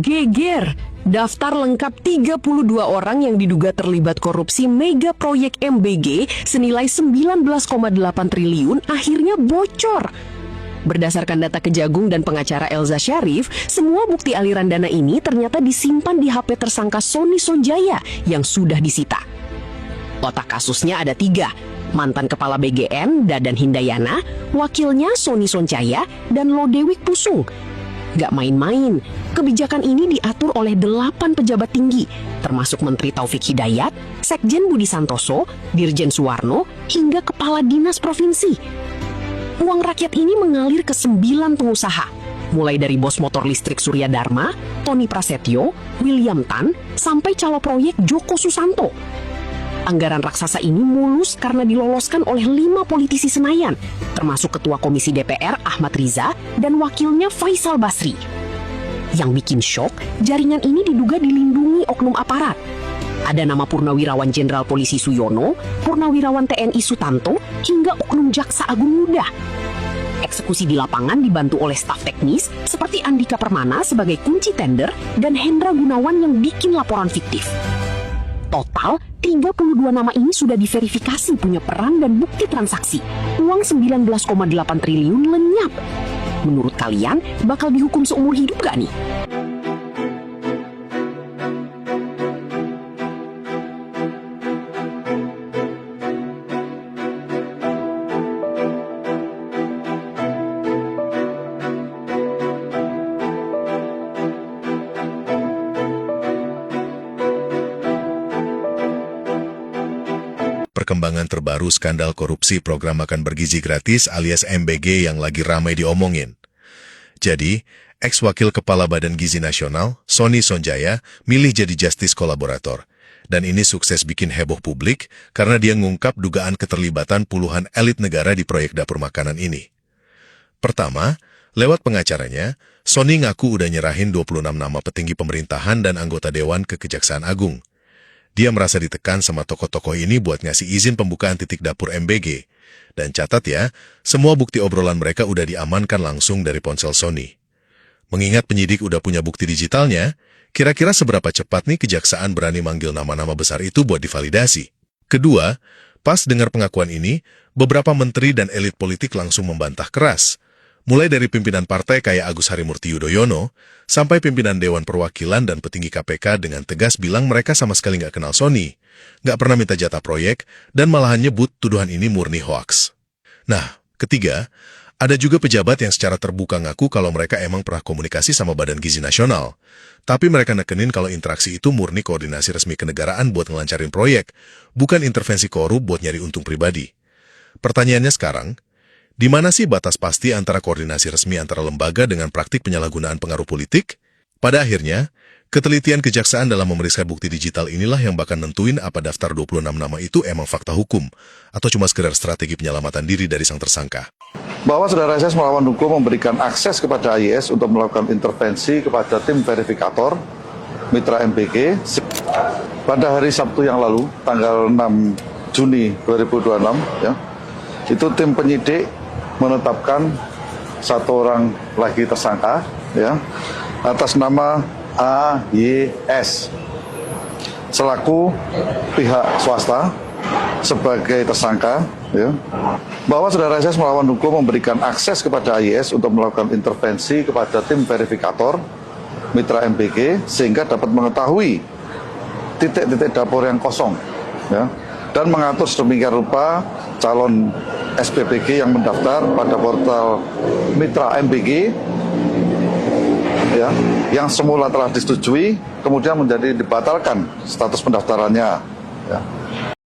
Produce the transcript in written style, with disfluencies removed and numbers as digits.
Geger, daftar lengkap 32 orang yang diduga terlibat korupsi mega proyek MBG senilai 19,8 triliun akhirnya bocor. Berdasarkan data Kejagung dan pengacara Elza Syarif, semua bukti aliran dana ini ternyata disimpan di HP tersangka Sony Sonjaya yang sudah disita. Otak kasusnya ada 3, mantan kepala BGN Dadan Hindayana, wakilnya Sony Sonjaya, dan Lodewijk Pusung. Gak main-main, kebijakan ini diatur oleh 8 pejabat tinggi, termasuk Menteri Taufik Hidayat, Sekjen Budi Santoso, Dirjen Suwarno, hingga Kepala Dinas Provinsi. Uang rakyat ini mengalir ke 9 pengusaha, mulai dari bos motor listrik Surya Dharma, Tony Prasetyo, William Tan, sampai calo proyek Joko Susanto. Anggaran raksasa ini mulus karena diloloskan oleh 5 politisi Senayan, termasuk Ketua Komisi DPR Ahmad Riza dan wakilnya Faisal Basri. Yang bikin syok, jaringan ini diduga dilindungi oknum aparat. Ada nama Purnawirawan Jenderal Polisi Suyono, Purnawirawan TNI Sutanto, hingga oknum Jaksa Agung Muda. Eksekusi di lapangan dibantu oleh staf teknis seperti Andika Permana sebagai kunci tender dan Hendra Gunawan yang bikin laporan fiktif. Total, 32 nama ini sudah diverifikasi punya peran dan bukti transaksi. Uang 19,8 triliun lenyap. Menurut kalian, bakal dihukum seumur hidup gak nih? Perkembangan terbaru skandal korupsi program makan bergizi gratis alias MBG yang lagi ramai diomongin. Jadi, ex-wakil Kepala Badan Gizi Nasional, Sony Sonjaya, milih jadi justice kolaborator. Dan ini sukses bikin heboh publik karena dia ngungkap dugaan keterlibatan puluhan elit negara di proyek dapur makanan ini. Pertama, lewat pengacaranya, Sony ngaku udah nyerahin 26 nama petinggi pemerintahan dan anggota dewan ke Kejaksaan Agung. Dia merasa ditekan sama tokoh-tokoh ini buat ngasih izin pembukaan titik dapur MBG. Dan catat ya, semua bukti obrolan mereka udah diamankan langsung dari ponsel Sony. Mengingat penyidik udah punya bukti digitalnya, kira-kira seberapa cepat nih Kejaksaan berani manggil nama-nama besar itu buat divalidasi? Kedua, pas dengar pengakuan ini, beberapa menteri dan elit politik langsung membantah keras. Mulai dari pimpinan partai kayak Agus Harimurti Yudhoyono, sampai pimpinan Dewan Perwakilan dan petinggi KPK dengan tegas bilang mereka sama sekali nggak kenal Sony, nggak pernah minta jatah proyek, dan malahan nyebut tuduhan ini murni hoaks. Nah, ketiga, ada juga pejabat yang secara terbuka ngaku kalau mereka emang pernah komunikasi sama Badan Gizi Nasional, tapi mereka nekenin kalau interaksi itu murni koordinasi resmi kenegaraan buat ngelancarin proyek, bukan intervensi korup buat nyari untung pribadi. Pertanyaannya sekarang, di mana sih batas pasti antara koordinasi resmi antara lembaga dengan praktik penyalahgunaan pengaruh politik? Pada akhirnya, ketelitian Kejaksaan dalam memeriksa bukti digital inilah yang bakal nentuin apa daftar 26 nama itu emang fakta hukum, atau cuma sekedar strategi penyelamatan diri dari sang tersangka. Bahwa Saudara SS melawan hukum memberikan akses kepada AIS untuk melakukan intervensi kepada tim verifikator Mitra MBG pada hari Sabtu yang lalu, tanggal 6 Juni 2026, ya, itu tim penyidik menetapkan 1 orang lagi tersangka, ya, atas nama AYS selaku pihak swasta sebagai tersangka, ya. Bahwa Saudara SS melawan hukum memberikan akses kepada AYS untuk melakukan intervensi kepada tim verifikator Mitra MBG sehingga dapat mengetahui titik-titik dapur yang kosong, ya, dan mengatur sedemikian rupa calon SPPG yang mendaftar pada portal Mitra MBG, ya, yang semula telah disetujui kemudian menjadi dibatalkan status pendaftarannya, ya.